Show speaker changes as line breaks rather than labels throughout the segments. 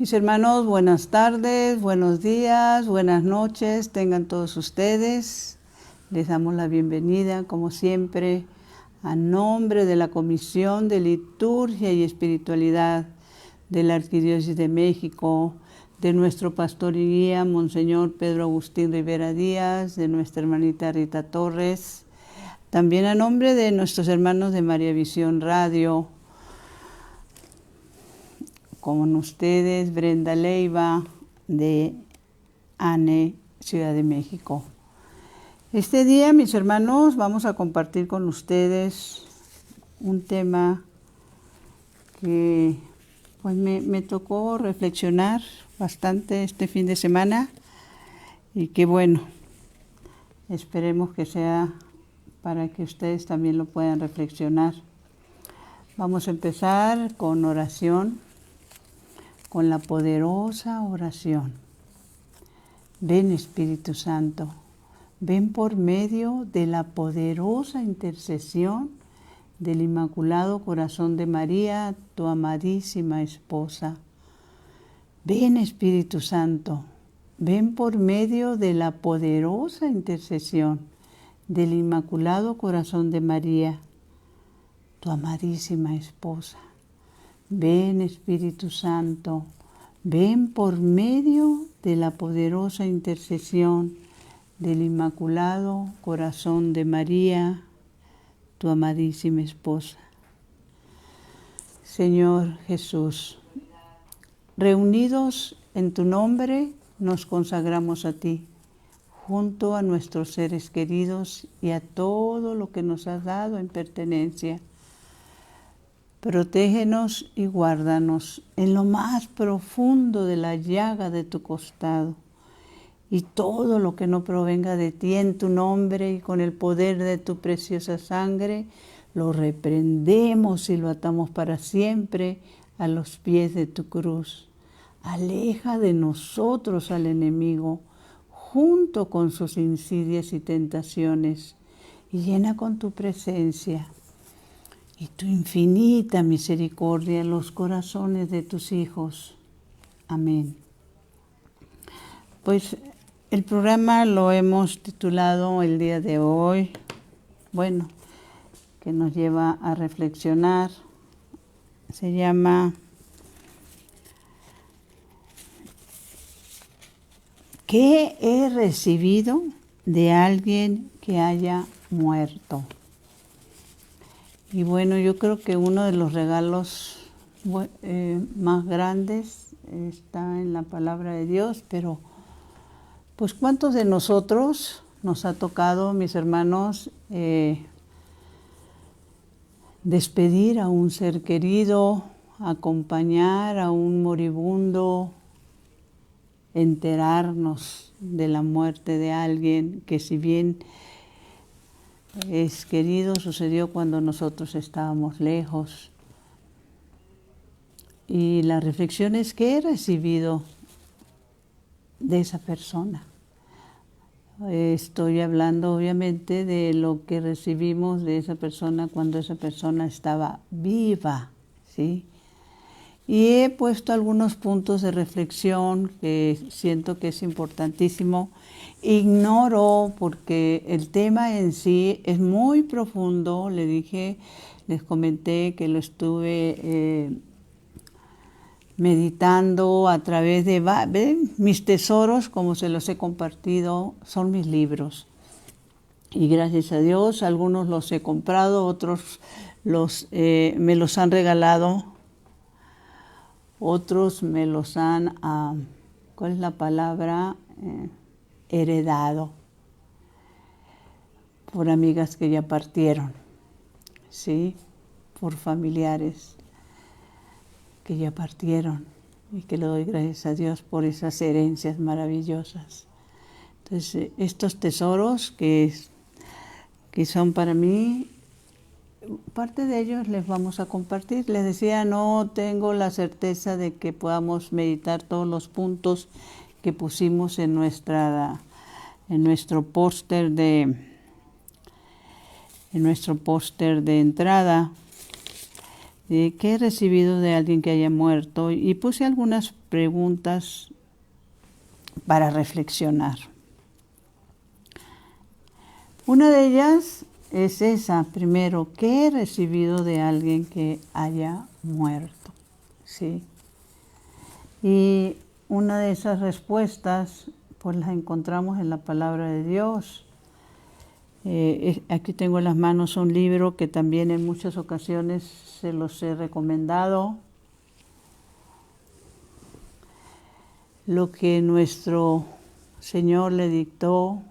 Mis hermanos, buenas tardes, buenos días, buenas noches, tengan todos ustedes. Les damos la bienvenida, como siempre, a nombre de la Comisión de Liturgia y Espiritualidad de la Arquidiócesis de México, de nuestro pastor y guía, Monseñor Pedro Agustín Rivera Díaz, de nuestra hermanita Rita Torres, también a nombre de nuestros hermanos de María Visión Radio, con ustedes, Brenda Leiva, de ANE, Ciudad de México. Este día, mis hermanos, vamos a compartir con ustedes un tema que pues me tocó reflexionar bastante este fin de semana y que bueno, esperemos que sea para que ustedes también lo puedan reflexionar. Vamos a empezar con oración, con la poderosa oración. Ven, Espíritu Santo, ven por medio de la poderosa intercesión del Inmaculado Corazón de María, tu amadísima esposa. Ven, Espíritu Santo, ven por medio de la poderosa intercesión del Inmaculado Corazón de María, tu amadísima esposa. Ven, Espíritu Santo, ven por medio de la poderosa intercesión del Inmaculado Corazón de María, tu amadísima esposa. Señor Jesús, reunidos en tu nombre, nos consagramos a ti, junto a nuestros seres queridos y a todo lo que nos has dado en pertenencia. Protégenos y guárdanos en lo más profundo de la llaga de tu costado, y todo lo que no provenga de ti en tu nombre y con el poder de tu preciosa sangre, lo reprendemos y lo atamos para siempre a los pies de tu cruz. Aleja de nosotros al enemigo, junto con sus insidias y tentaciones, y llena con tu presencia y tu infinita misericordia los corazones de tus hijos. Amén. Pues el programa lo hemos titulado el día de hoy, bueno, que nos lleva a reflexionar. Se llama ¿Qué he recibido de alguien que haya muerto? Y bueno, yo creo que uno de los regalos más grandes está en la palabra de Dios, pero pues ¿cuántos de nosotros nos ha tocado, mis hermanos, despedir a un ser querido, acompañar a un moribundo, enterarnos de la muerte de alguien que, si bien es querido, sucedió cuando nosotros estábamos lejos? Y la reflexión es: ¿qué he recibido de esa persona? Estoy hablando obviamente de lo que recibimos de esa persona cuando esa persona estaba viva, ¿sí? Y he puesto algunos puntos de reflexión que siento que es importantísimo. Ignoro, porque el tema en sí es muy profundo. Les comenté que lo estuve meditando a través de mis tesoros, como se los he compartido, son mis libros. Y gracias a Dios, algunos los he comprado, otros me los han regalado, otros me los han, ¿cuál es la palabra? Heredado por amigas que ya partieron, ¿sí? Por familiares que ya partieron, y que le doy gracias a Dios por esas herencias maravillosas. Entonces, estos tesoros que son para mí, parte de ellos les vamos a compartir. Les decía, no tengo la certeza de que podamos meditar todos los puntos que pusimos en nuestro póster de entrada. ¿Qué he recibido de alguien que haya muerto? Y puse algunas preguntas para reflexionar. Una de ellas es esa, primero, ¿qué he recibido de alguien que haya muerto? ¿Sí? Y una de esas respuestas, pues las encontramos en la palabra de Dios. Aquí tengo en las manos un libro que también en muchas ocasiones se los he recomendado. Lo que nuestro Señor le dictó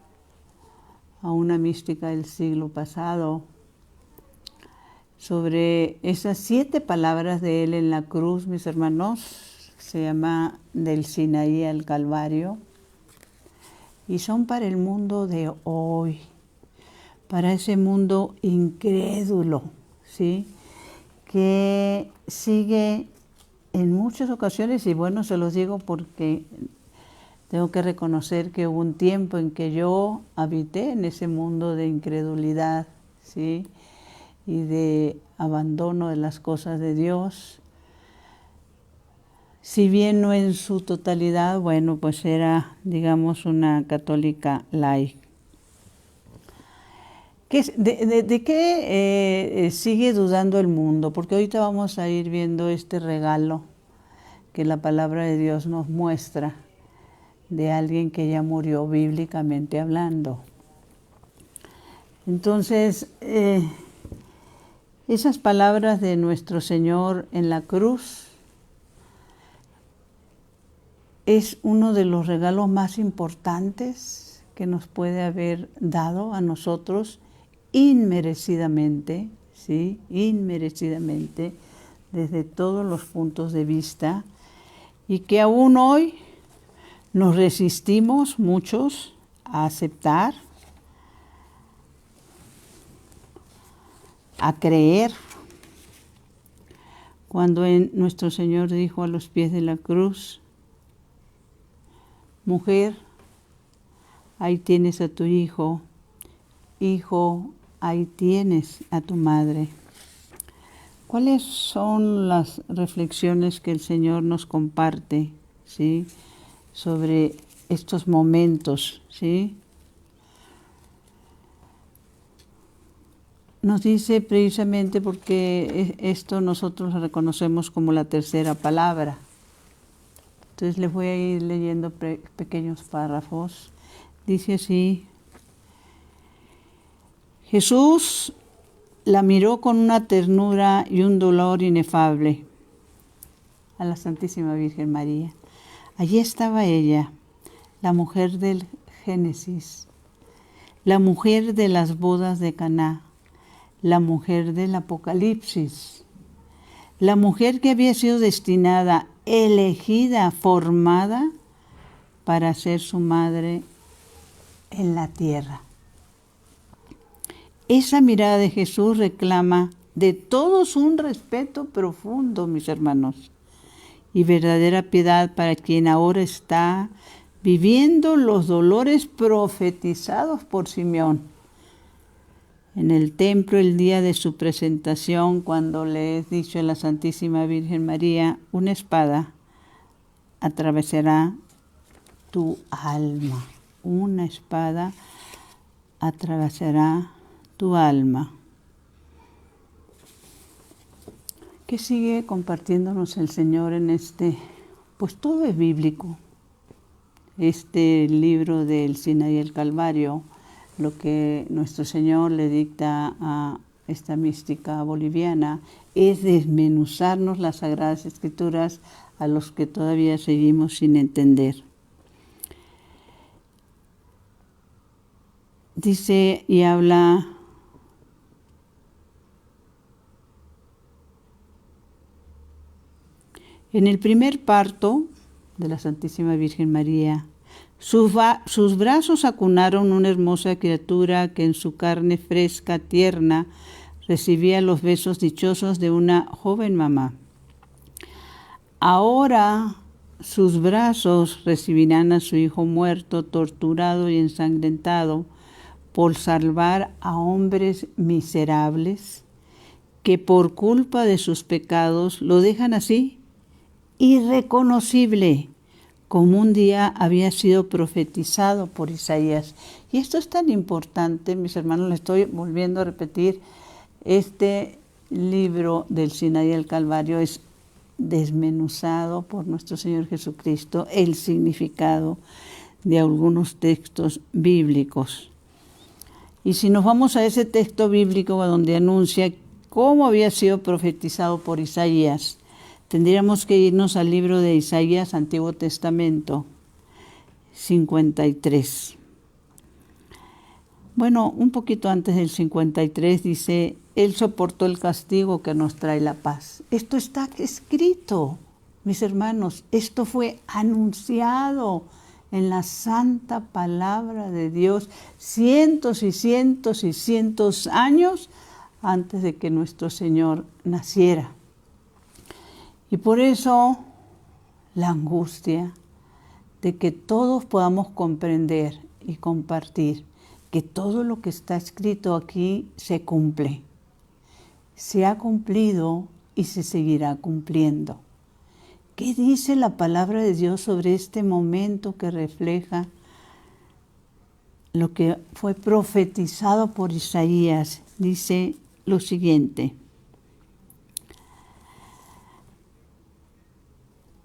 a una mística del siglo pasado sobre esas 7 palabras de Él en la cruz, mis hermanos, se llama Del Sinaí al Calvario, y son para el mundo de hoy, para ese mundo incrédulo, ¿sí? Que sigue en muchas ocasiones, y bueno, se los digo porque tengo que reconocer que hubo un tiempo en que yo habité en ese mundo de incredulidad, ¿sí? Y de abandono de las cosas de Dios. Si bien no en su totalidad, bueno, pues era, digamos, una católica laica. ¿De qué sigue dudando el mundo? Porque ahorita vamos a ir viendo este regalo que la palabra de Dios nos muestra de alguien que ya murió bíblicamente hablando. Entonces, esas palabras de nuestro Señor en la cruz es uno de los regalos más importantes que nos puede haber dado a nosotros inmerecidamente, ¿sí? Inmerecidamente, desde todos los puntos de vista, y que aún hoy nos resistimos muchos a aceptar, a creer, cuando nuestro Señor dijo a los pies de la cruz: mujer, ahí tienes a tu hijo, hijo, ahí tienes a tu madre. ¿Cuáles son las reflexiones que el Señor nos comparte, ¿sí?, sobre estos momentos, ¿sí? Nos dice precisamente porque esto nosotros lo reconocemos como la tercera palabra. Entonces les voy a ir leyendo pequeños párrafos. Dice así: Jesús la miró con una ternura y un dolor inefable a la Santísima Virgen María. Allí estaba ella, la mujer del Génesis, la mujer de las bodas de Caná, la mujer del Apocalipsis, la mujer que había sido destinada, elegida, formada para ser su madre en la tierra. Esa mirada de Jesús reclama de todos un respeto profundo, mis hermanos, y verdadera piedad para quien ahora está viviendo los dolores profetizados por Simeón en el templo el día de su presentación, cuando le es dicho a la Santísima Virgen María: una espada atravesará tu alma, una espada atravesará tu alma. ¿Qué sigue compartiéndonos el Señor en este? Pues todo es bíblico. Este libro del Sinaí al Calvario, lo que nuestro Señor le dicta a esta mística boliviana, es desmenuzarnos las Sagradas Escrituras a los que todavía seguimos sin entender. Dice y habla en el primer parto de la Santísima Virgen María. Sus brazos acunaron una hermosa criatura que en su carne fresca, tierna, recibía los besos dichosos de una joven mamá. Ahora sus brazos recibirán a su hijo muerto, torturado y ensangrentado por salvar a hombres miserables que por culpa de sus pecados lo dejan así, irreconocible, como un día había sido profetizado por Isaías. Y esto es tan importante, mis hermanos, le estoy volviendo a repetir, este libro del Sinaí del Calvario es desmenuzado por nuestro Señor Jesucristo, el significado de algunos textos bíblicos. Y si nos vamos a ese texto bíblico donde anuncia cómo había sido profetizado por Isaías, tendríamos que irnos al libro de Isaías, Antiguo Testamento, 53. Bueno, un poquito antes del 53 dice, Él soportó el castigo que nos trae la paz. Esto está escrito, mis hermanos, esto fue anunciado en la santa palabra de Dios cientos y cientos y cientos años antes de que nuestro Señor naciera. Y por eso la angustia de que todos podamos comprender y compartir que todo lo que está escrito aquí se cumple. Se ha cumplido y se seguirá cumpliendo. ¿Qué dice la palabra de Dios sobre este momento que refleja lo que fue profetizado por Isaías? Dice lo siguiente.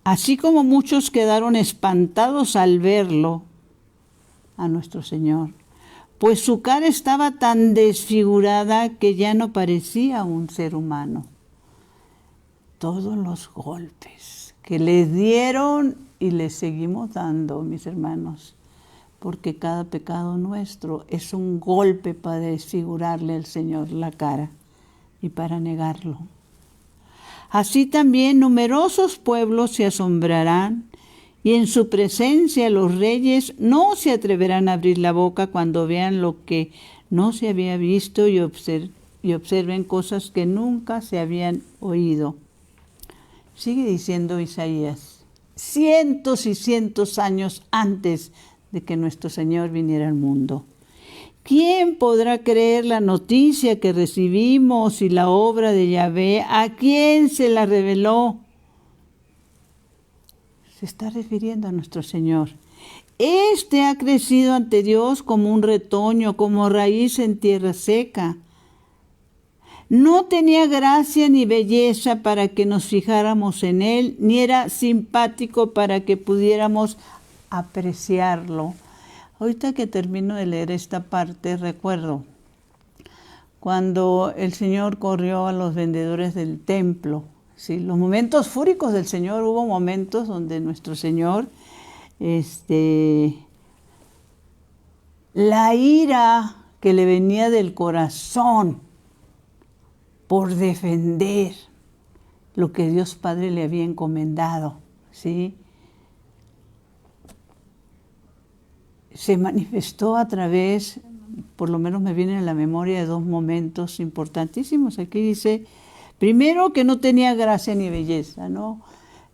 Así como muchos quedaron espantados al verlo, a nuestro Señor, pues su cara estaba tan desfigurada que ya no parecía un ser humano. Todos los golpes que le dieron y le seguimos dando, mis hermanos, porque cada pecado nuestro es un golpe para desfigurarle al Señor la cara y para negarlo. Así también numerosos pueblos se asombrarán y en su presencia los reyes no se atreverán a abrir la boca cuando vean lo que no se había visto y observen cosas que nunca se habían oído. Sigue diciendo Isaías, cientos y cientos años antes de que nuestro Señor viniera al mundo. ¿Quién podrá creer la noticia que recibimos y la obra de Yahvé? ¿A quién se la reveló? Se está refiriendo a nuestro Señor. Este ha crecido ante Dios como un retoño, como raíz en tierra seca. No tenía gracia ni belleza para que nos fijáramos en él, ni era simpático para que pudiéramos apreciarlo. Ahorita que termino de leer esta parte, recuerdo cuando el Señor corrió a los vendedores del templo. Sí, los momentos fúricos del Señor, hubo momentos donde nuestro Señor, la ira que le venía del corazón por defender lo que Dios Padre le había encomendado, ¿sí? Se manifestó a través, por lo menos me vienen a la memoria de dos momentos importantísimos. Aquí dice, primero que no tenía gracia ni belleza, ¿no?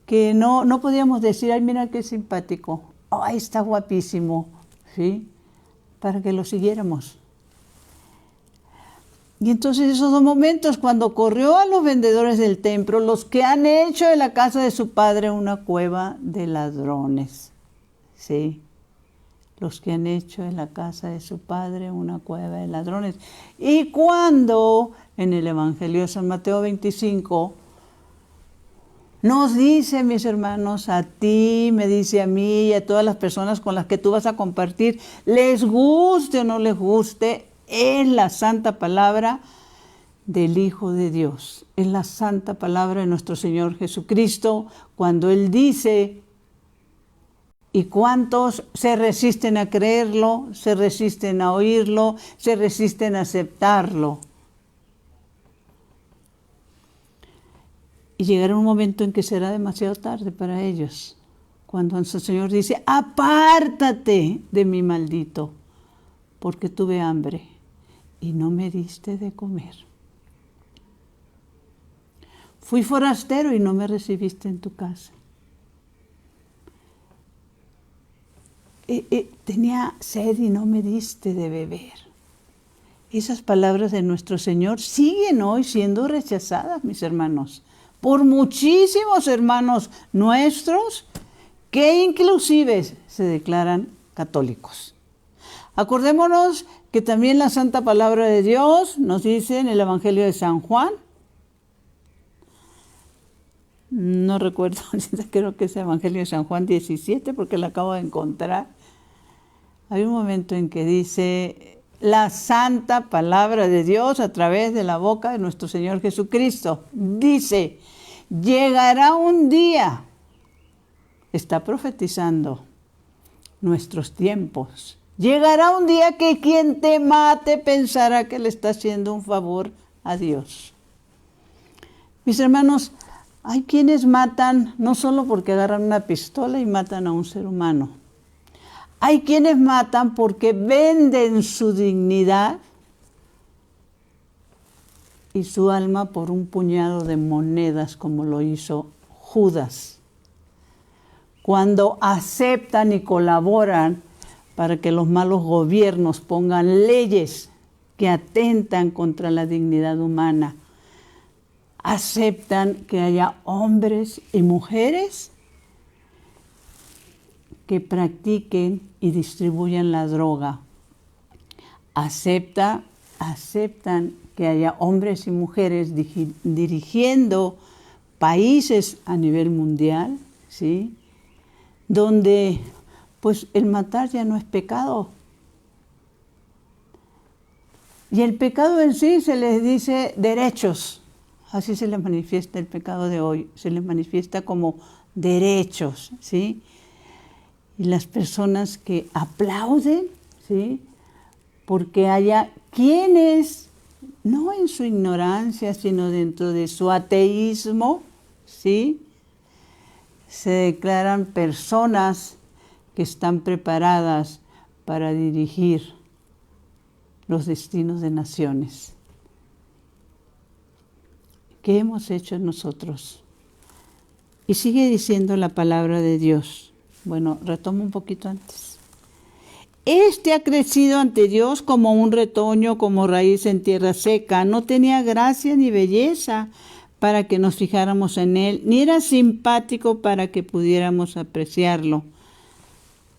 Que no podíamos decir, ay, mira qué simpático, ay, está guapísimo, ¿sí? Para que lo siguiéramos. Y entonces esos dos momentos, cuando corrió a los vendedores del templo, los que han hecho de la casa de su padre una cueva de ladrones, ¿sí? Los que han hecho de la casa de su padre una cueva de ladrones. Y cuando en el Evangelio de San Mateo 25 nos dice, mis hermanos, a ti, me dice a mí y a todas las personas con las que tú vas a compartir, les guste o no les guste, es la santa palabra del Hijo de Dios. Es la santa palabra de nuestro Señor Jesucristo cuando Él dice, ¿y cuántos se resisten a creerlo, se resisten a oírlo, se resisten a aceptarlo? Y llegará un momento en que será demasiado tarde para ellos, cuando nuestro Señor dice, apártate de mí, maldito, porque tuve hambre y no me diste de comer. Fui forastero y no me recibiste en tu casa. Tenía sed y no me diste de beber. Esas palabras de nuestro Señor siguen hoy siendo rechazadas, mis hermanos, por muchísimos hermanos nuestros que inclusive se declaran católicos. Acordémonos que también la Santa Palabra de Dios nos dice en el Evangelio de San Juan, no recuerdo, creo que es el Evangelio de San Juan 17, porque lo acabo de encontrar. Hay un momento en que dice la Santa Palabra de Dios a través de la boca de nuestro Señor Jesucristo. Dice, llegará un día, está profetizando nuestros tiempos. Llegará un día que quien te mate pensará que le está haciendo un favor a Dios. Mis hermanos, hay quienes matan no solo porque agarran una pistola y matan a un ser humano. Hay quienes matan porque venden su dignidad y su alma por un puñado de monedas, como lo hizo Judas. Cuando aceptan y colaboran para que los malos gobiernos pongan leyes que atentan contra la dignidad humana, aceptan que haya hombres y mujeres que practiquen y distribuyan la droga. Aceptan que haya hombres y mujeres dirigiendo países a nivel mundial, ¿sí? Donde pues el matar ya no es pecado. Y el pecado en sí se les dice derechos. Así se les manifiesta el pecado de hoy. Se les manifiesta como derechos, ¿sí? Y las personas que aplauden, ¿sí? Porque haya quienes, no en su ignorancia, sino dentro de su ateísmo, ¿sí? Se declaran personas que están preparadas para dirigir los destinos de naciones. ¿Qué hemos hecho nosotros? Y sigue diciendo la palabra de Dios. Bueno, retomo un poquito antes. Este ha crecido ante Dios como un retoño, como raíz en tierra seca. No tenía gracia ni belleza para que nos fijáramos en él, ni era simpático para que pudiéramos apreciarlo.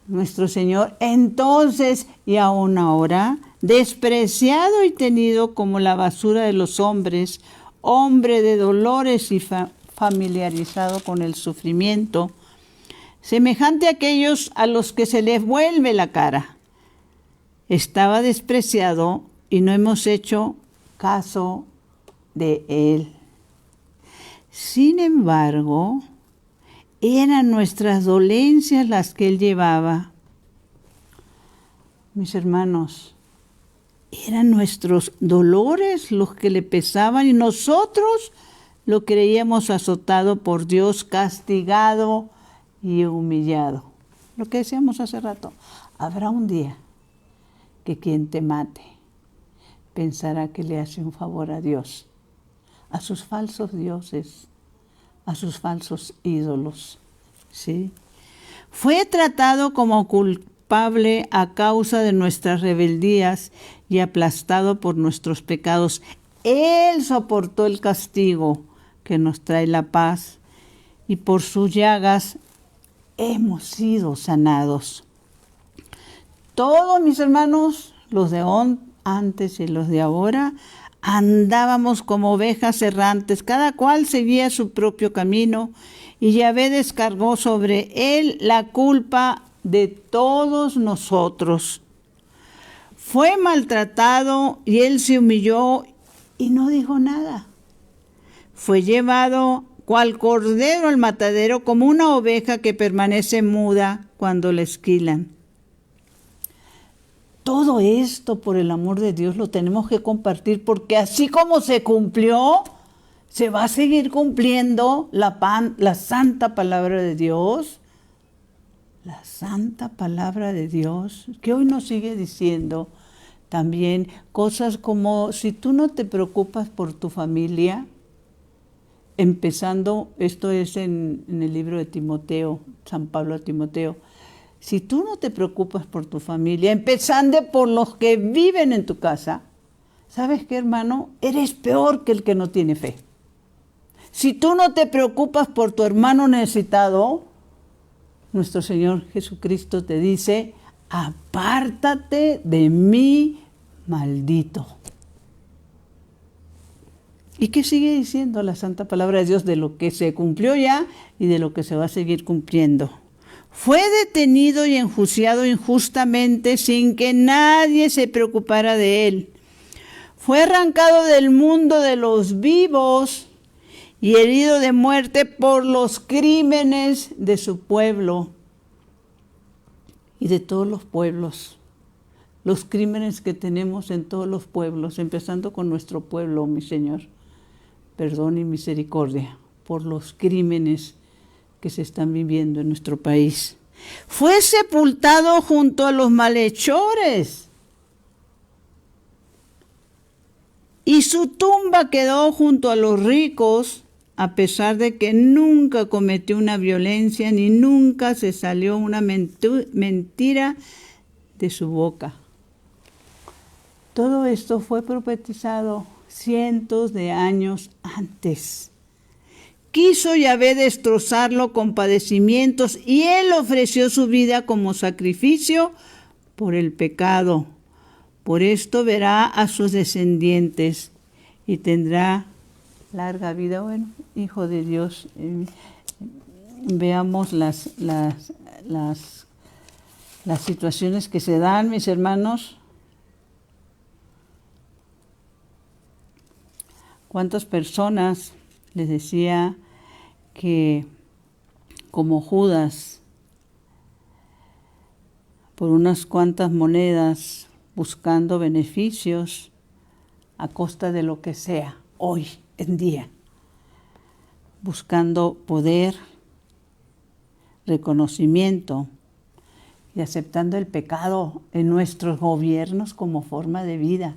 Nuestro Señor entonces y aún ahora, despreciado y tenido como la basura de los hombres, hombre de dolores y familiarizado con el sufrimiento, semejante a aquellos a los que se les vuelve la cara. Estaba despreciado y no hemos hecho caso de él. Sin embargo, eran nuestras dolencias las que él llevaba. Mis hermanos, eran nuestros dolores los que le pesaban y nosotros lo creíamos azotado por Dios, castigado y humillado. Lo que decíamos hace rato, habrá un día que quien te mate pensará que le hace un favor a Dios, a sus falsos dioses, a sus falsos ídolos, ¿sí? Fue tratado como culpable a causa de nuestras rebeldías y aplastado por nuestros pecados. Él soportó el castigo que nos trae la paz y por sus llagas hemos sido sanados. Todos mis hermanos, los de antes y los de ahora, andábamos como ovejas errantes, cada cual seguía su propio camino, y Yahvé descargó sobre él la culpa de todos nosotros. Fue maltratado y él se humilló y no dijo nada. Fue llevado cual cordero al matadero, como una oveja que permanece muda cuando la esquilan. Todo esto, por el amor de Dios, lo tenemos que compartir, porque así como se cumplió, se va a seguir cumpliendo la santa palabra de Dios. La santa palabra de Dios, que hoy nos sigue diciendo también cosas como: si tú no te preocupas por tu familia, empezando, esto es en el libro de Timoteo, San Pablo a Timoteo, si tú no te preocupas por tu familia, empezando por los que viven en tu casa, ¿Sabes qué, hermano? Eres peor que el que no tiene fe. Si tú no te preocupas por tu hermano necesitado, nuestro Señor Jesucristo te dice, apártate de mí, maldito. ¿Y qué sigue diciendo la Santa Palabra de Dios de lo que se cumplió ya y de lo que se va a seguir cumpliendo? Fue detenido y enjuiciado injustamente sin que nadie se preocupara de él. Fue arrancado del mundo de los vivos y herido de muerte por los crímenes de su pueblo y de todos los pueblos. Los crímenes que tenemos en todos los pueblos, empezando con nuestro pueblo, mi Señor. Perdón y misericordia por los crímenes que se están viviendo en nuestro país. Fue sepultado junto a los malhechores y su tumba quedó junto a los ricos, a pesar de que nunca cometió una violencia ni nunca se salió una mentira de su boca. Todo esto fue profetizado cientos de años antes. Quiso Yahvé destrozarlo con padecimientos y él ofreció su vida como sacrificio por el pecado. Por esto verá a sus descendientes y tendrá larga vida. Bueno, Hijo de Dios, veamos las situaciones que se dan, mis hermanos. ¿Cuántas personas les decía que como Judas, por unas cuantas monedas, buscando beneficios a costa de lo que sea, hoy en día, buscando poder, reconocimiento y aceptando el pecado en nuestros gobiernos como forma de vida,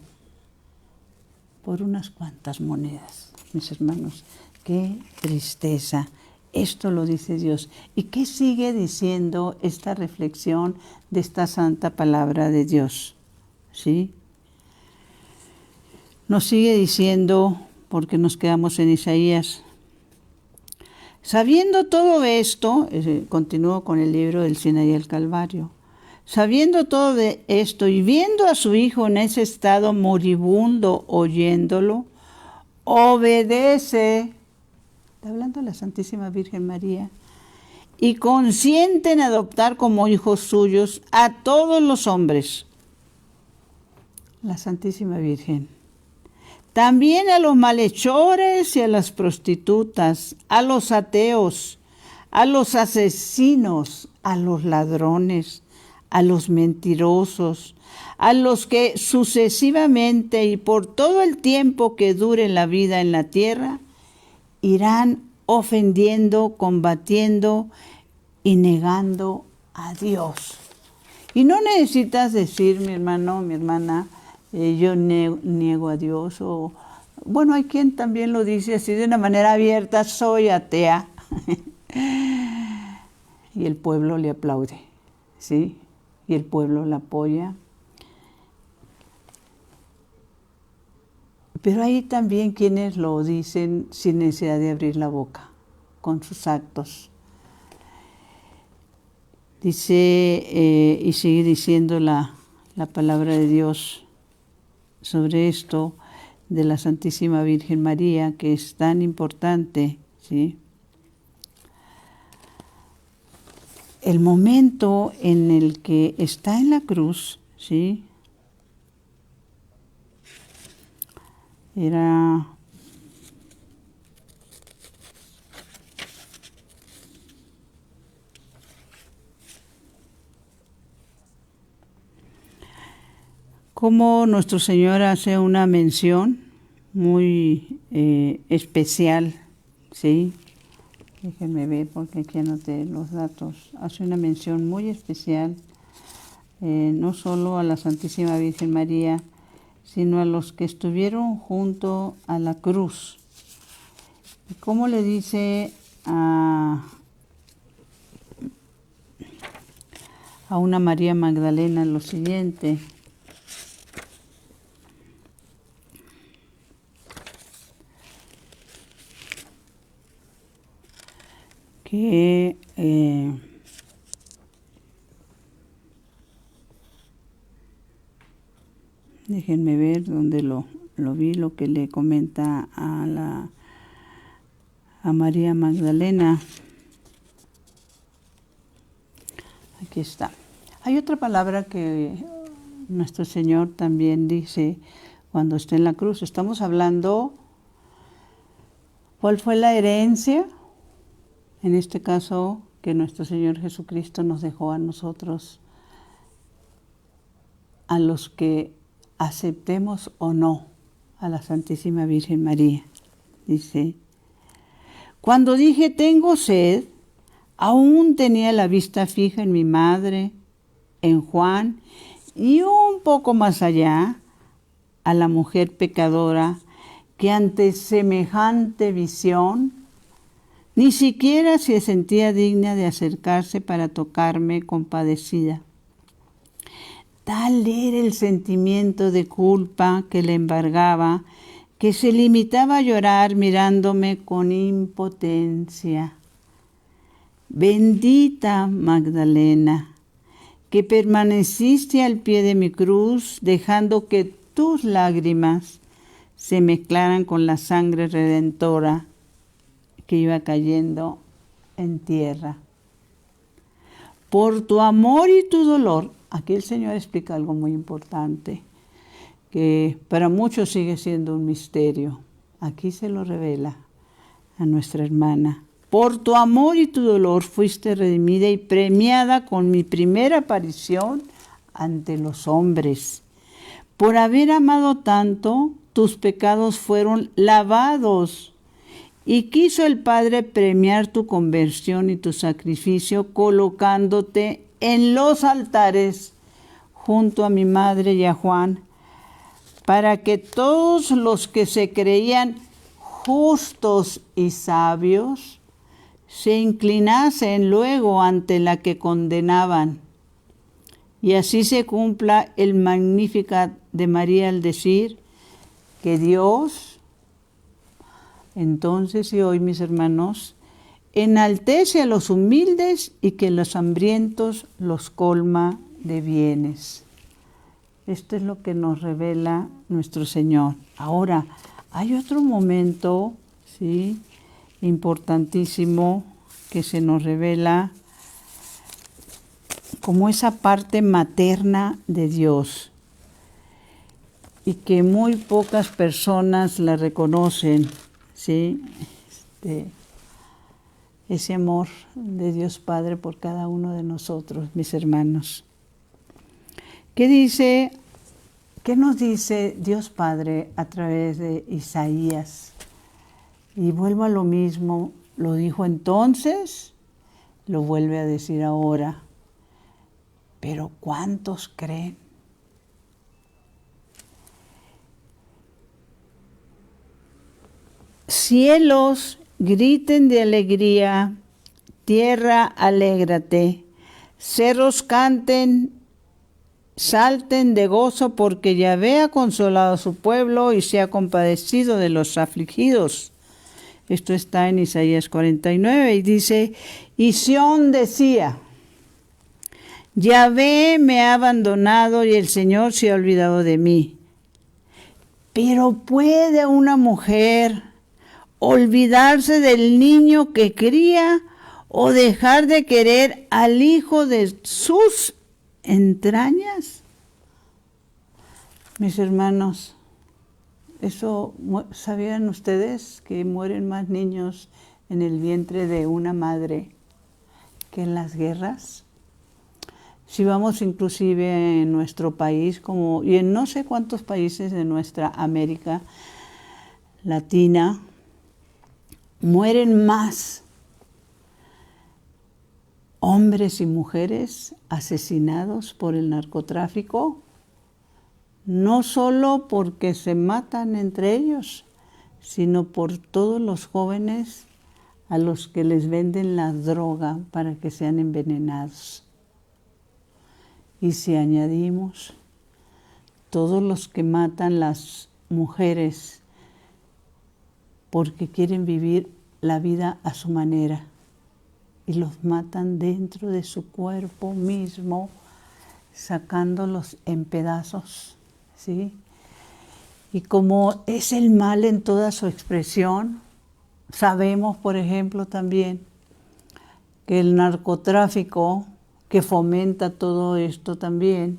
por unas cuantas monedas, mis hermanos? ¡Qué tristeza! Esto lo dice Dios. ¿Y qué sigue diciendo esta reflexión de esta santa palabra de Dios? ¿Sí? Nos sigue diciendo, porque nos quedamos en Isaías. Sabiendo todo esto, continúo con el libro del Sinaí al Calvario. Sabiendo todo de esto y viendo a su hijo en ese estado moribundo, oyéndolo, obedece, está hablando la Santísima Virgen María, y consiente en adoptar como hijos suyos a todos los hombres, la Santísima Virgen. También a los malhechores y a las prostitutas, a los ateos, a los asesinos, a los ladrones, a los mentirosos, a los que sucesivamente y por todo el tiempo que dure la vida en la tierra, irán ofendiendo, combatiendo y negando a Dios. Y no necesitas decir, mi hermano, mi hermana, yo niego a Dios, o bueno, hay quien también lo dice así de una manera abierta, soy atea. Y el pueblo le aplaude, ¿sí? Y el pueblo la apoya. Pero hay también quienes lo dicen sin necesidad de abrir la boca, con sus actos. Dice, y sigue diciendo la palabra de Dios sobre esto de la Santísima Virgen María, que es tan importante, ¿sí? El momento en el que está en la cruz, ¿sí? Era como nuestro Señor hace una mención muy especial, ¿sí? Déjenme ver porque aquí anoté los datos. Hace una mención muy especial, no solo a la Santísima Virgen María, sino a los que estuvieron junto a la cruz. ¿Y cómo le dice a una María Magdalena lo siguiente? que déjenme ver dónde lo vi, lo que le comenta a María Magdalena. Aquí está. Hay otra palabra que nuestro Señor también dice cuando está en la cruz. Estamos hablando, ¿cuál fue la herencia? En este caso, que nuestro Señor Jesucristo nos dejó a nosotros, a los que aceptemos o no a la Santísima Virgen María. Dice, cuando dije tengo sed, aún tenía la vista fija en mi madre, en Juan, y un poco más allá, a la mujer pecadora, que ante semejante visión, ni siquiera se sentía digna de acercarse para tocarme compadecida. Tal era el sentimiento de culpa que le embargaba, que se limitaba a llorar mirándome con impotencia. Bendita Magdalena, que permaneciste al pie de mi cruz, dejando que tus lágrimas se mezclaran con la sangre redentora que iba cayendo en tierra. Por tu amor y tu dolor, aquí el Señor explica algo muy importante, que para muchos sigue siendo un misterio. Aquí se lo revela a nuestra hermana. Por tu amor y tu dolor fuiste redimida y premiada con mi primera aparición ante los hombres. Por haber amado tanto, tus pecados fueron lavados. Y quiso el Padre premiar tu conversión y tu sacrificio colocándote en los altares junto a mi madre y a Juan, para que todos los que se creían justos y sabios se inclinasen luego ante la que condenaban. Y así se cumpla el Magnificat de María al decir que Dios, entonces y hoy, mis hermanos, enaltece a los humildes y que los hambrientos los colma de bienes. Esto es lo que nos revela nuestro Señor. Ahora, hay otro momento, ¿sí?, importantísimo que se nos revela como esa parte materna de Dios y que muy pocas personas la reconocen, ¿sí? Ese amor de Dios Padre por cada uno de nosotros, mis hermanos. ¿Qué nos dice Dios Padre a través de Isaías? Y vuelvo a lo mismo, lo dijo entonces, lo vuelve a decir ahora. Pero ¿cuántos creen? Cielos, griten de alegría, tierra, alégrate, cerros canten, salten de gozo, porque Yahvé ha consolado a su pueblo y se ha compadecido de los afligidos. Esto está en Isaías 49 y dice, y Sión decía, Yahvé me ha abandonado y el Señor se ha olvidado de mí. Pero ¿puede una mujer olvidarse del niño que cría o dejar de querer al hijo de sus entrañas? Mis hermanos, ¿sabían ustedes que mueren más niños en el vientre de una madre que en las guerras? Si vamos inclusive en nuestro país y en no sé cuántos países de nuestra América Latina, mueren más hombres y mujeres asesinados por el narcotráfico, no solo porque se matan entre ellos, sino por todos los jóvenes a los que les venden la droga para que sean envenenados. Y si añadimos todos los que matan las mujeres porque quieren vivir la vida a su manera, y los matan dentro de su cuerpo mismo, sacándolos en pedazos, ¿sí? Y como es el mal en toda su expresión, sabemos, por ejemplo, también que el narcotráfico, que fomenta todo esto también,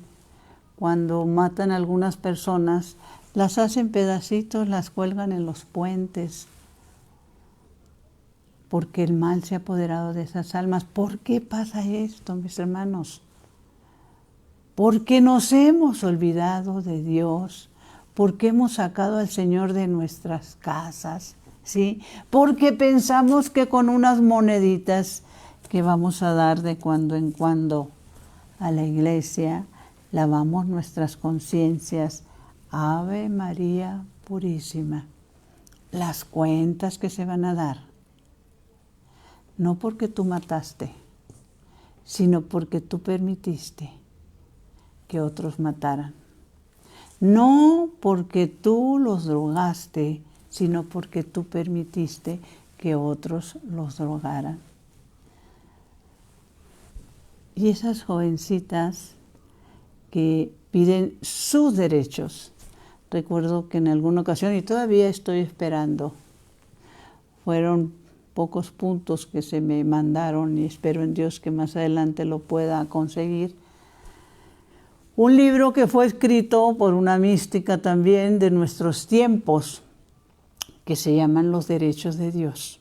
cuando matan a algunas personas, las hacen pedacitos, las cuelgan en los puentes, porque el mal se ha apoderado de esas almas. ¿Por qué pasa esto, mis hermanos? Porque nos hemos olvidado de Dios, porque hemos sacado al Señor de nuestras casas, ¿sí? Porque pensamos que con unas moneditas que vamos a dar de cuando en cuando a la iglesia, lavamos nuestras conciencias. Ave María Purísima. Las cuentas que se van a dar, no porque tú mataste, sino porque tú permitiste que otros mataran. No porque tú los drogaste, sino porque tú permitiste que otros los drogaran. Y esas jovencitas que piden sus derechos, recuerdo que en alguna ocasión, y todavía estoy esperando, fueron pocos puntos que se me mandaron y espero en Dios que más adelante lo pueda conseguir. Un libro que fue escrito por una mística también de nuestros tiempos, que se llaman Los Derechos de Dios.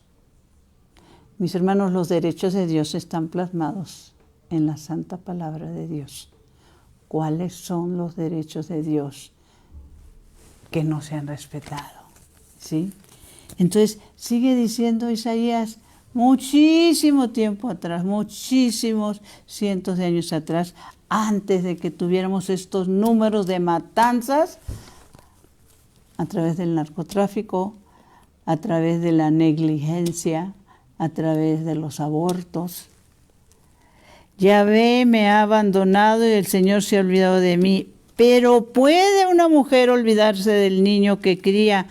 Mis hermanos, los derechos de Dios están plasmados en la Santa Palabra de Dios. ¿Cuáles son los derechos de Dios que no se han respetado? ¿Sí? Entonces, sigue diciendo Isaías, muchísimo tiempo atrás, muchísimos cientos de años atrás, antes de que tuviéramos estos números de matanzas, a través del narcotráfico, a través de la negligencia, a través de los abortos. Yahvé me ha abandonado y el Señor se ha olvidado de mí. Pero ¿puede una mujer olvidarse del niño que cría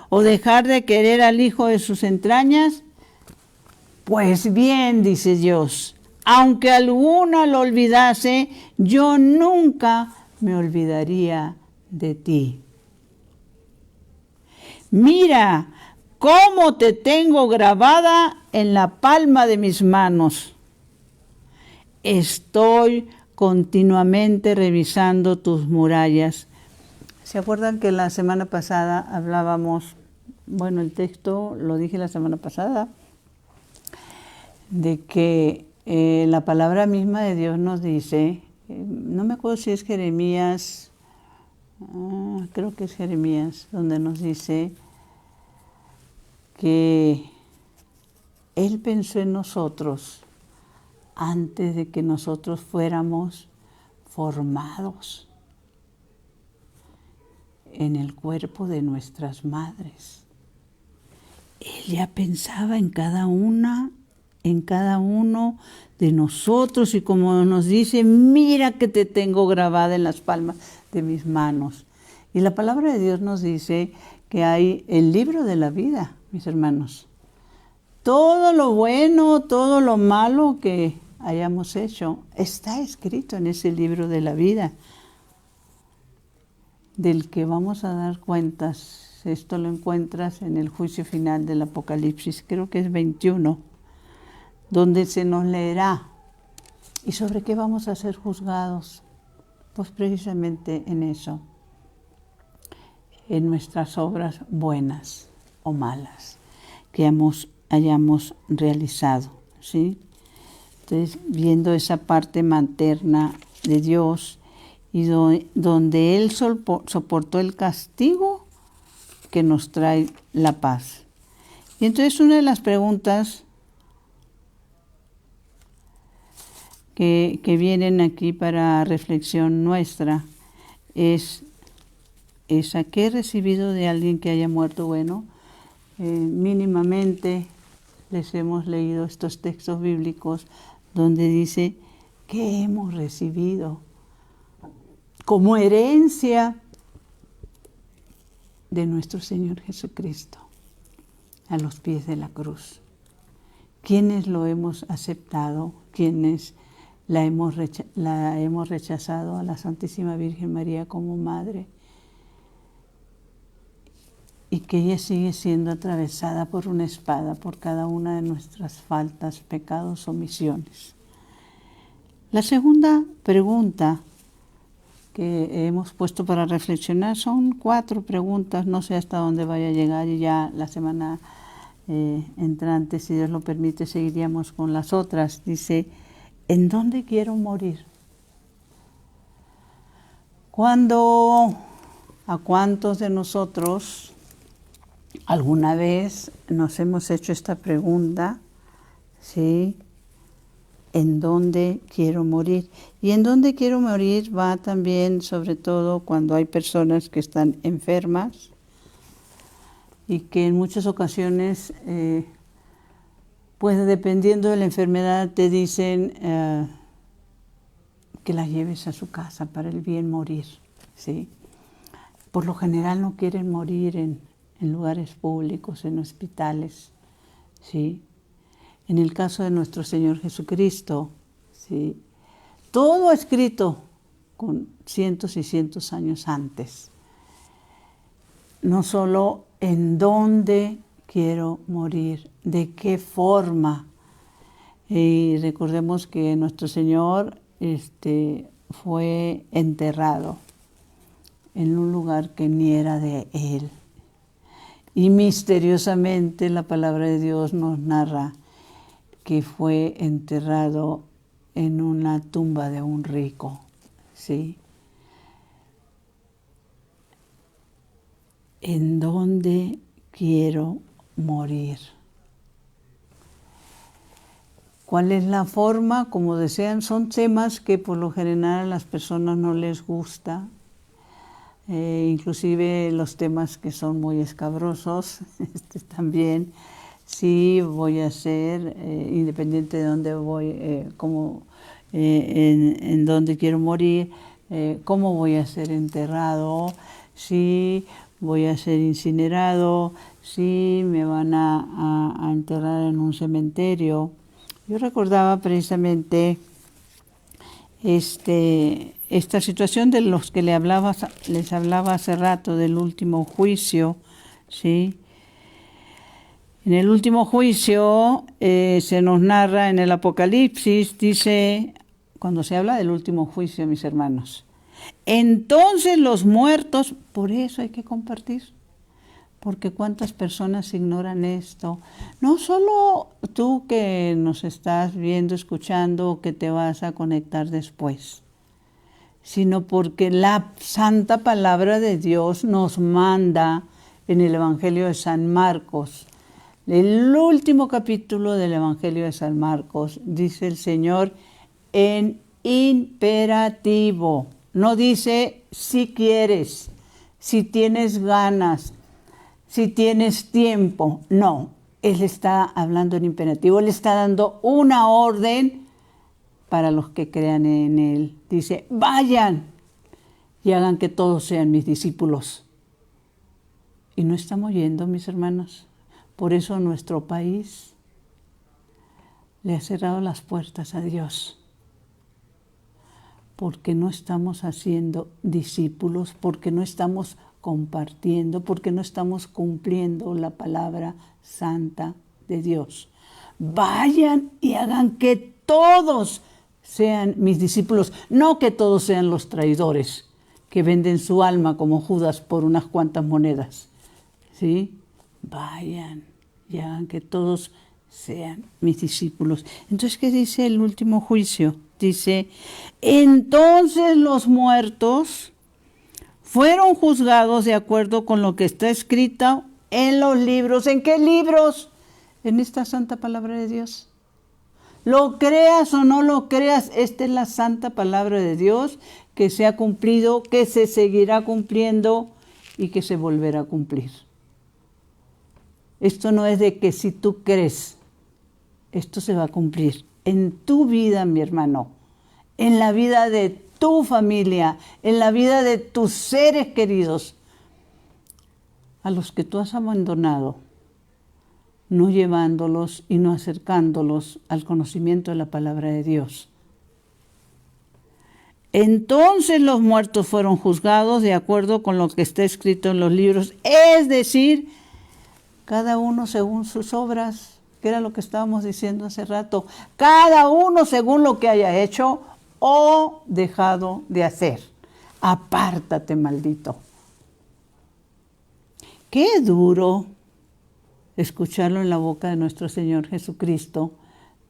o dejar de querer al hijo de sus entrañas? Pues bien, dice Dios, aunque alguna lo olvidase, yo nunca me olvidaría de ti. Mira cómo te tengo grabada en la palma de mis manos. Estoy continuamente revisando tus murallas. ¿Se acuerdan que la semana pasada hablábamos, bueno, el texto lo dije la semana pasada, de que la palabra misma de Dios nos dice, no me acuerdo si es Jeremías, creo que es Jeremías, donde nos dice que Él pensó en nosotros antes de que nosotros fuéramos formados en el cuerpo de nuestras madres. Él ya pensaba en cada uno de nosotros y como nos dice, mira que te tengo grabada en las palmas de mis manos. Y la palabra de Dios nos dice que hay el libro de la vida, mis hermanos. Todo lo bueno, todo lo malo que hayamos hecho, está escrito en ese libro de la vida, del que vamos a dar cuentas. Esto lo encuentras en el juicio final del Apocalipsis, creo que es 21, donde se nos leerá. ¿Y sobre qué vamos a ser juzgados? Pues precisamente en eso, en nuestras obras buenas o malas que hayamos realizado, ¿sí? Entonces, viendo esa parte materna de Dios y donde Él soportó el castigo que nos trae la paz. Y entonces una de las preguntas que vienen aquí para reflexión nuestra es esa: ¿qué he recibido de alguien que haya muerto? Bueno, mínimamente les hemos leído estos textos bíblicos donde dice que hemos recibido como herencia de nuestro Señor Jesucristo a los pies de la cruz. ¿Quiénes lo hemos aceptado? ¿Quiénes la hemos rechazado a la Santísima Virgen María como Madre? Y que ella sigue siendo atravesada por una espada por cada una de nuestras faltas, pecados, omisiones. La segunda pregunta que hemos puesto para reflexionar son 4 preguntas, no sé hasta dónde vaya a llegar, y ya la semana entrante, si Dios lo permite, seguiríamos con las otras. Dice, ¿en dónde quiero morir? ¿A cuántos de nosotros alguna vez nos hemos hecho esta pregunta? ¿Sí? ¿En dónde quiero morir? Y en dónde quiero morir va también, sobre todo, cuando hay personas que están enfermas y que en muchas ocasiones, pues dependiendo de la enfermedad, te dicen que la lleves a su casa para el bien morir, ¿sí? Por lo general no quieren morir en lugares públicos, en hospitales, ¿sí? En el caso de nuestro Señor Jesucristo, ¿sí? Todo escrito con cientos y cientos años antes. No solo en dónde quiero morir, de qué forma. Y recordemos que nuestro Señor fue enterrado en un lugar que ni era de Él. Y misteriosamente la palabra de Dios nos narra que fue enterrado en una tumba de un rico, ¿sí? ¿En dónde quiero morir? ¿Cuál es la forma? Como desean, son temas que por lo general a las personas no les gusta, inclusive los temas que son muy escabrosos, también. Sí, voy a ser, independiente de dónde voy, en dónde quiero morir, cómo voy a ser enterrado, si voy a ser incinerado, si me van a enterrar en un cementerio. Yo recordaba precisamente esta situación de los que les hablaba hace rato, del último juicio, ¿sí? En el último juicio se nos narra en el Apocalipsis, dice, cuando se habla del último juicio, mis hermanos, entonces los muertos, por eso hay que compartir, porque cuántas personas ignoran esto. No solo tú que nos estás viendo, escuchando, o que te vas a conectar después, sino porque la santa palabra de Dios nos manda en el Evangelio de San Marcos. El último capítulo del Evangelio de San Marcos, dice el Señor en imperativo. No dice si quieres, si tienes ganas, si tienes tiempo. No, Él está hablando en imperativo. Él está dando una orden para los que crean en Él. Dice, vayan y hagan que todos sean mis discípulos. Y no estamos yendo, mis hermanos. Por eso nuestro país le ha cerrado las puertas a Dios, porque no estamos haciendo discípulos, porque no estamos compartiendo, porque no estamos cumpliendo la palabra santa de Dios. Vayan y hagan que todos sean mis discípulos, no que todos sean los traidores que venden su alma como Judas por unas cuantas monedas, ¿sí? Vayan y hagan que todos sean mis discípulos. Entonces, ¿qué dice el último juicio? Dice, entonces los muertos fueron juzgados de acuerdo con lo que está escrito en los libros. ¿En qué libros? En esta santa palabra de Dios. Lo creas o no lo creas, esta es la santa palabra de Dios que se ha cumplido, que se seguirá cumpliendo y que se volverá a cumplir. Esto no es de que si tú crees, esto se va a cumplir en tu vida, mi hermano, en la vida de tu familia, en la vida de tus seres queridos, a los que tú has abandonado, no llevándolos y no acercándolos al conocimiento de la palabra de Dios. Entonces los muertos fueron juzgados de acuerdo con lo que está escrito en los libros, es decir, cada uno según sus obras, que era lo que estábamos diciendo hace rato, cada uno según lo que haya hecho o dejado de hacer. Apártate, maldito. Qué duro escucharlo en la boca de nuestro Señor Jesucristo,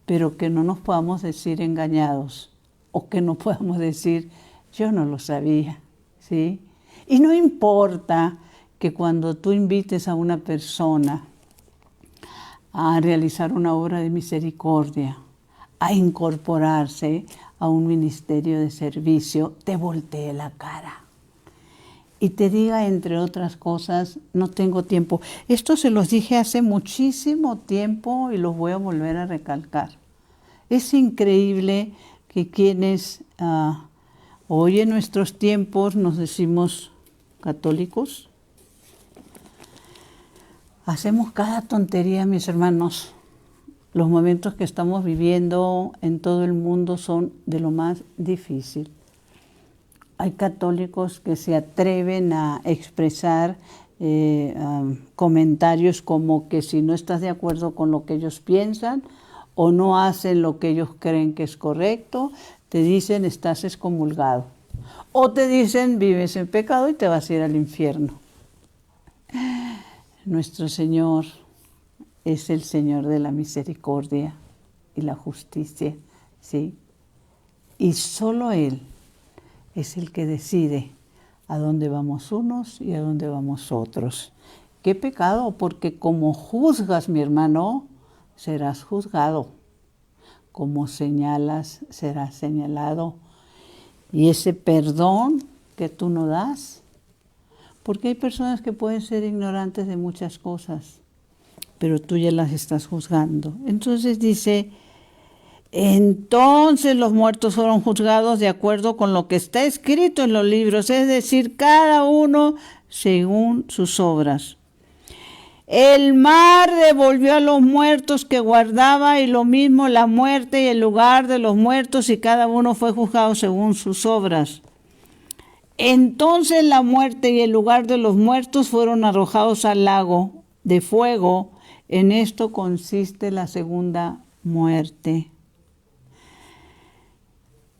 pero que no nos podamos decir engañados o que no podamos decir, yo no lo sabía, ¿sí? Y no importa que cuando tú invites a una persona a realizar una obra de misericordia, a incorporarse a un ministerio de servicio, te voltee la cara y te diga, entre otras cosas, no tengo tiempo. Esto se los dije hace muchísimo tiempo y los voy a volver a recalcar. Es increíble que quienes hoy en nuestros tiempos nos decimos católicos, hacemos cada tontería, mis hermanos. Los momentos que estamos viviendo en todo el mundo son de lo más difícil. Hay católicos que se atreven a expresar comentarios como que si no estás de acuerdo con lo que ellos piensan o no hacen lo que ellos creen que es correcto, te dicen estás excomulgado. O te dicen vives en pecado y te vas a ir al infierno. Nuestro Señor es el Señor de la misericordia y la justicia, ¿sí? Y solo Él es el que decide a dónde vamos unos y a dónde vamos otros. ¿Qué pecado? Porque como juzgas, mi hermano, serás juzgado. Como señalas, serás señalado. Y ese perdón que tú no das, porque hay personas que pueden ser ignorantes de muchas cosas, pero tú ya las estás juzgando. Entonces dice, entonces los muertos fueron juzgados de acuerdo con lo que está escrito en los libros, es decir, cada uno según sus obras. El mar devolvió a los muertos que guardaba y lo mismo la muerte y el lugar de los muertos y cada uno fue juzgado según sus obras. Entonces la muerte y el lugar de los muertos fueron arrojados al lago de fuego. En esto consiste la segunda muerte.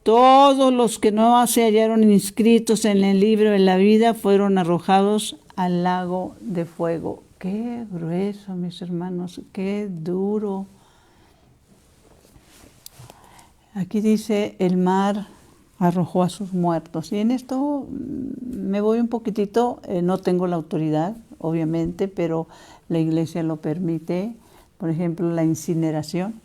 Todos los que no se hallaron inscritos en el libro de la vida fueron arrojados al lago de fuego. Qué grueso, mis hermanos, qué duro. Aquí dice, el mar arrojó a sus muertos. Y en esto me voy un poquitito, no tengo la autoridad, obviamente, pero la iglesia lo permite. Por ejemplo, la incineración.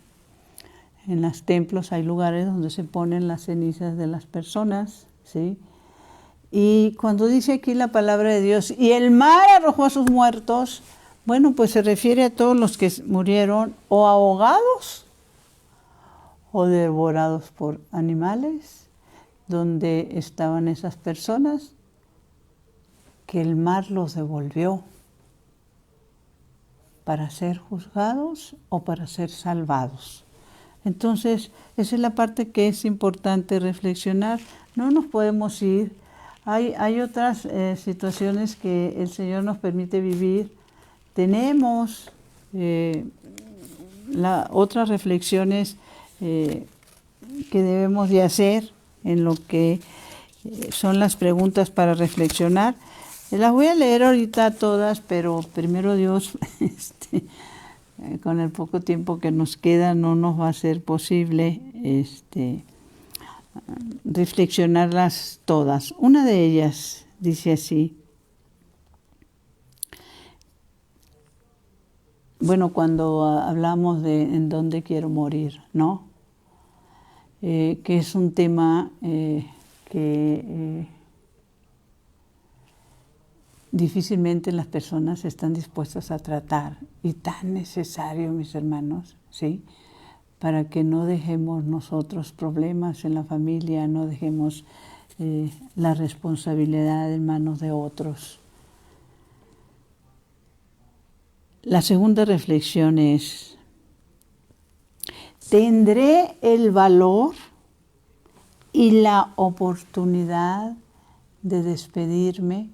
En los templos hay lugares donde se ponen las cenizas de las personas, ¿sí? Y cuando dice aquí la palabra de Dios, y el mar arrojó a sus muertos, bueno, pues se refiere a todos los que murieron o ahogados o devorados por animales, donde estaban esas personas, que el mar los devolvió para ser juzgados o para ser salvados. Entonces, esa es la parte que es importante reflexionar. No nos podemos ir. Hay otras situaciones que el Señor nos permite vivir. Tenemos otras reflexiones que debemos de hacer en lo que son las preguntas para reflexionar. Las voy a leer ahorita todas, pero primero Dios, con el poco tiempo que nos queda no nos va a ser posible reflexionarlas todas. Una de ellas dice así, bueno, cuando hablamos de en dónde quiero morir, ¿no? Que es un tema que difícilmente las personas están dispuestas a tratar, y tan necesario, mis hermanos, ¿sí? Para que no dejemos nosotros problemas en la familia, no dejemos la responsabilidad en manos de otros. La segunda reflexión es: ¿tendré el valor y la oportunidad de despedirme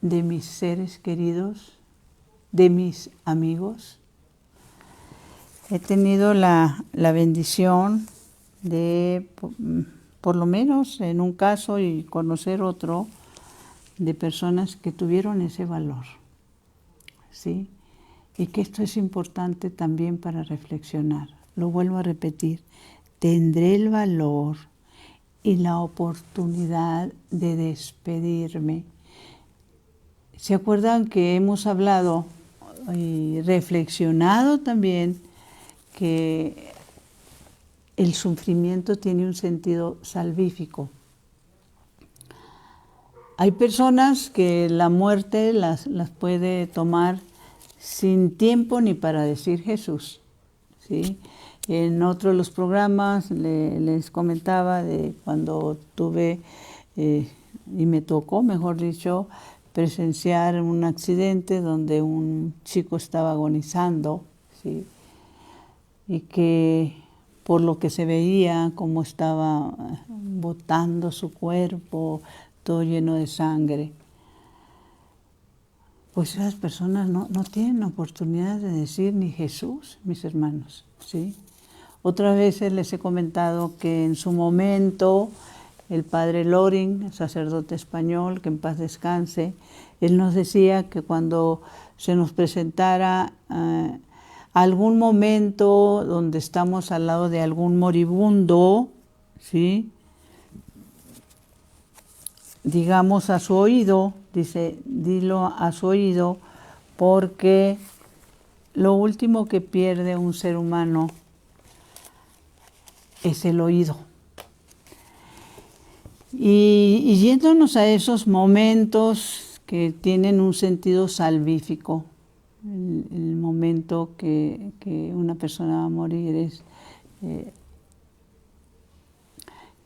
de mis seres queridos, de mis amigos? He tenido la bendición de, por lo menos en un caso y conocer otro, de personas que tuvieron ese valor, ¿sí? Y que esto es importante también para reflexionar. Lo vuelvo a repetir: tendré el valor y la oportunidad de despedirme. ¿Se acuerdan que hemos hablado y reflexionado también que el sufrimiento tiene un sentido salvífico? Hay personas que la muerte las puede tomar sin tiempo ni para decir Jesús, ¿sí? En otro de los programas les comentaba de cuando tuve, y me tocó, mejor dicho, presenciar un accidente donde un chico estaba agonizando, ¿sí? Y que por lo que se veía, cómo estaba botando su cuerpo, todo lleno de sangre, pues esas personas no tienen oportunidad de decir ni Jesús, mis hermanos, ¿sí? Otras veces les he comentado que en su momento el padre Loring, el sacerdote español, que en paz descanse, él nos decía que cuando se nos presentara algún momento donde estamos al lado de algún moribundo, ¿sí?, digamos a su oído, dice, dilo a su oído, porque lo último que pierde un ser humano es el oído. Y yéndonos a esos momentos que tienen un sentido salvífico, el momento que una persona va a morir es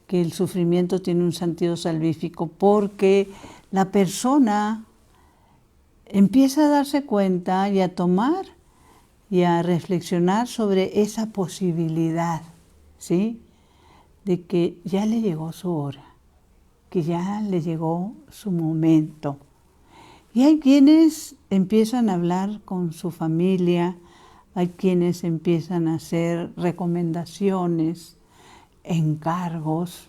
que el sufrimiento tiene un sentido salvífico porque la persona empieza a darse cuenta y a tomar y a reflexionar sobre esa posibilidad, ¿sí?, de que ya le llegó su hora, que ya le llegó su momento. Y hay quienes empiezan a hablar con su familia, hay quienes empiezan a hacer recomendaciones, encargos,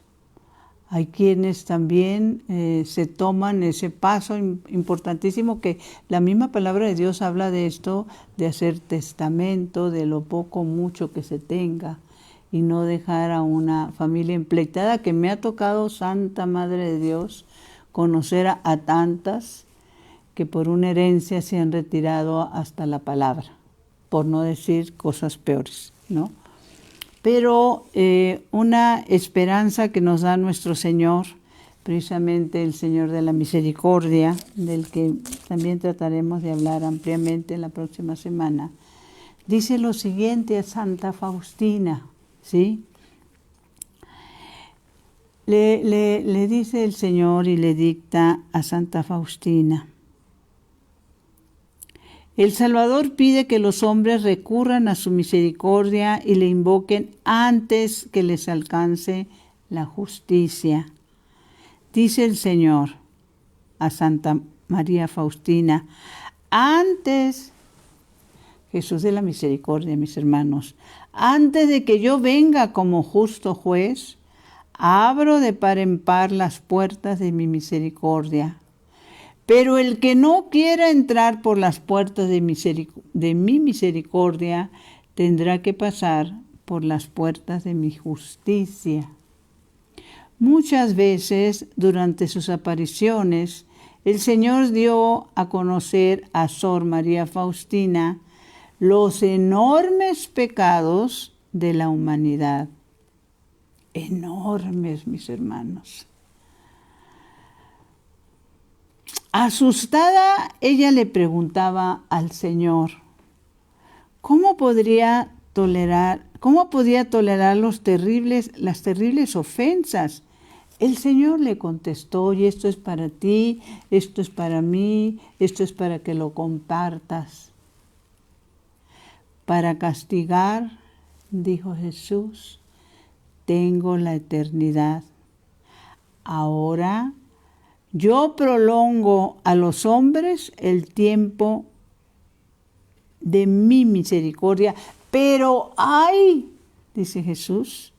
hay quienes también se toman ese paso importantísimo que la misma palabra de Dios habla de esto, de hacer testamento de lo poco o mucho que se tenga y no dejar a una familia empleitada, que me ha tocado, Santa Madre de Dios, conocer a tantas que por una herencia se han retirado hasta la palabra, por no decir cosas peores, ¿no? Pero una esperanza que nos da nuestro Señor, precisamente el Señor de la Misericordia, del que también trataremos de hablar ampliamente en la próxima semana, dice lo siguiente a Santa Faustina, ¿sí? Le dice el Señor y le dicta a Santa Faustina: el Salvador pide que los hombres recurran a su misericordia y le invoquen antes que les alcance la justicia. Dice el Señor a Santa María Faustina: antes, Jesús de la Misericordia, mis hermanos, antes de que yo venga como justo juez, abro de par en par las puertas de mi misericordia. Pero el que no quiera entrar por las puertas de mi misericordia tendrá que pasar por las puertas de mi justicia. Muchas veces durante sus apariciones el Señor dio a conocer a Sor María Faustina los enormes pecados de la humanidad. Enormes, mis hermanos. Asustada, ella le preguntaba al Señor, ¿cómo podía tolerar las terribles ofensas El Señor le contestó, y esto es para ti, esto es para mí, esto es para que lo compartas. Para castigar, dijo Jesús, tengo la eternidad. Ahora yo prolongo a los hombres el tiempo de mi misericordia, pero ay, dice Jesús,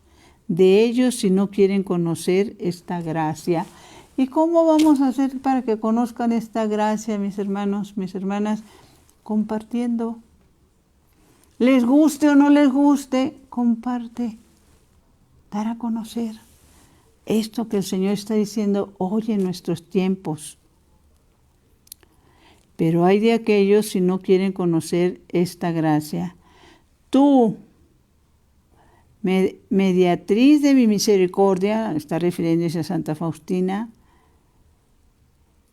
de ellos si no quieren conocer esta gracia. ¿Y cómo vamos a hacer para que conozcan esta gracia, mis hermanos, mis hermanas? Compartiendo. Les guste o no les guste, comparte. Dar a conocer esto que el Señor está diciendo hoy en nuestros tiempos. Pero hay de aquellos si no quieren conocer esta gracia. Tú, mediatriz de mi misericordia, está refiriéndose a Santa Faustina,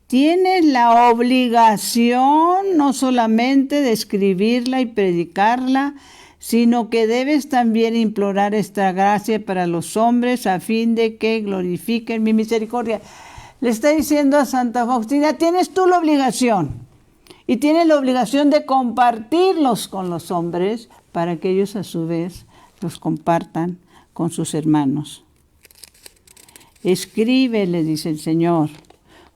tienes la obligación no solamente de escribirla y predicarla, sino que debes también implorar esta gracia para los hombres a fin de que glorifiquen mi misericordia. Le está diciendo a Santa Faustina, tienes tú la obligación, y tienes la obligación de compartirlos con los hombres para que ellos a su vez los compartan con sus hermanos. Escribe, le dice el Señor,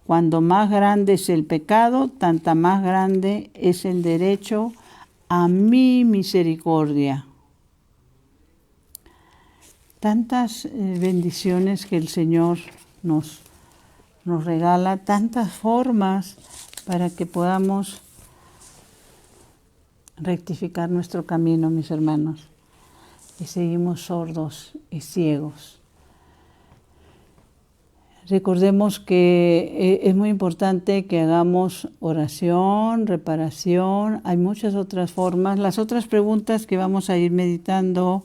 cuando más grande es el pecado, tanta más grande es el derecho a mi misericordia. Tantas bendiciones que el Señor nos regala, tantas formas para que podamos rectificar nuestro camino, mis hermanos. Y seguimos sordos y ciegos. Recordemos que es muy importante que hagamos oración, reparación. Hay muchas otras formas. Las otras preguntas que vamos a ir meditando,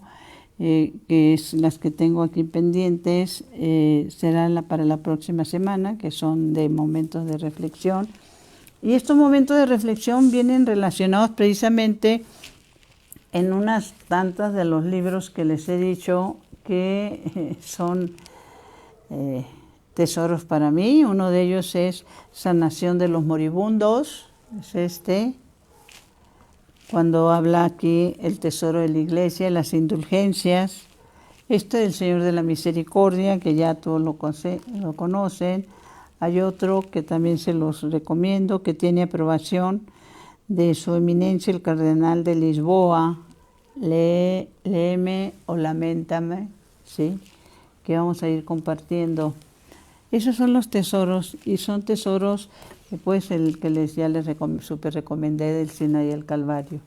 que es las que tengo aquí pendientes, serán para la próxima semana, que son de momentos de reflexión. Y estos momentos de reflexión vienen relacionados precisamente en unas tantas de los libros que les he dicho que son tesoros para mí. Uno de ellos es Sanación de los Moribundos, es este, cuando habla aquí el tesoro de la iglesia, las indulgencias. Este es el Señor de la Misericordia, que ya todos lo conocen. Hay otro que también se los recomiendo, que tiene aprobación de Su Eminencia el Cardenal de Lisboa, Léeme o Laméntame, ¿sí? Que vamos a ir compartiendo. Esos son los tesoros, y son tesoros que pues el que ya les super recomendé del Sinaí y el Calvario,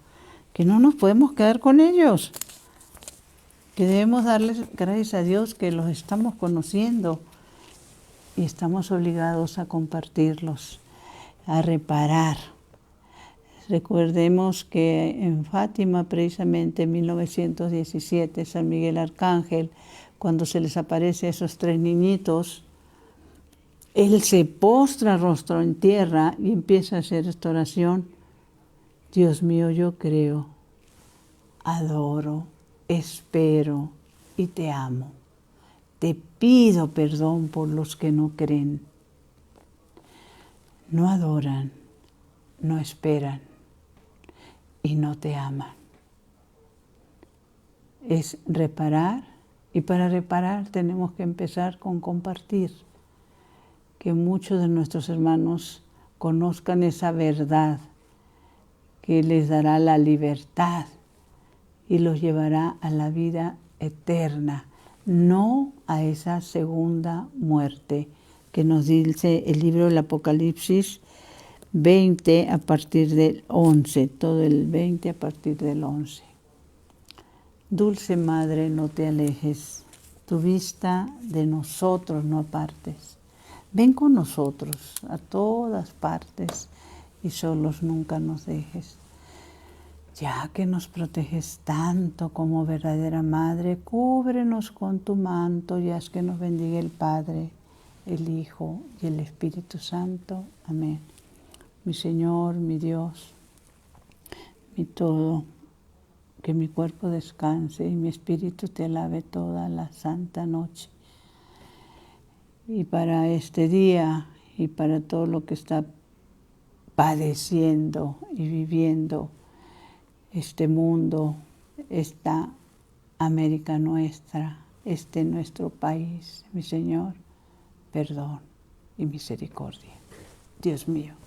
que no nos podemos quedar con ellos, que debemos darles gracias a Dios que los estamos conociendo y estamos obligados a compartirlos, a reparar. Recordemos que en Fátima, precisamente en 1917, San Miguel Arcángel, cuando se les aparece a esos 3 niñitos, él se postra rostro en tierra y empieza a hacer esta oración. Dios mío, yo creo, adoro, espero y te amo. Te pido perdón por los que no creen. No adoran, no esperan y no te aman. Es reparar, y para reparar tenemos que empezar con compartir. Que muchos de nuestros hermanos conozcan esa verdad que les dará la libertad y los llevará a la vida eterna, no a esa segunda muerte que nos dice el libro del Apocalipsis 20 a partir del 11, todo el 20 a partir del 11. Dulce Madre, no te alejes, tu vista de nosotros no apartes. Ven con nosotros a todas partes y solos nunca nos dejes. Ya que nos proteges tanto como verdadera Madre, cúbrenos con tu manto y haz que nos bendiga el Padre, el Hijo y el Espíritu Santo. Amén. Mi Señor, mi Dios, mi todo, que mi cuerpo descanse y mi espíritu te alabe toda la santa noche. y para este día y para todo lo que está padeciendo y viviendo este mundo, esta América nuestra, este nuestro país, mi Señor, perdón y misericordia. Dios mío.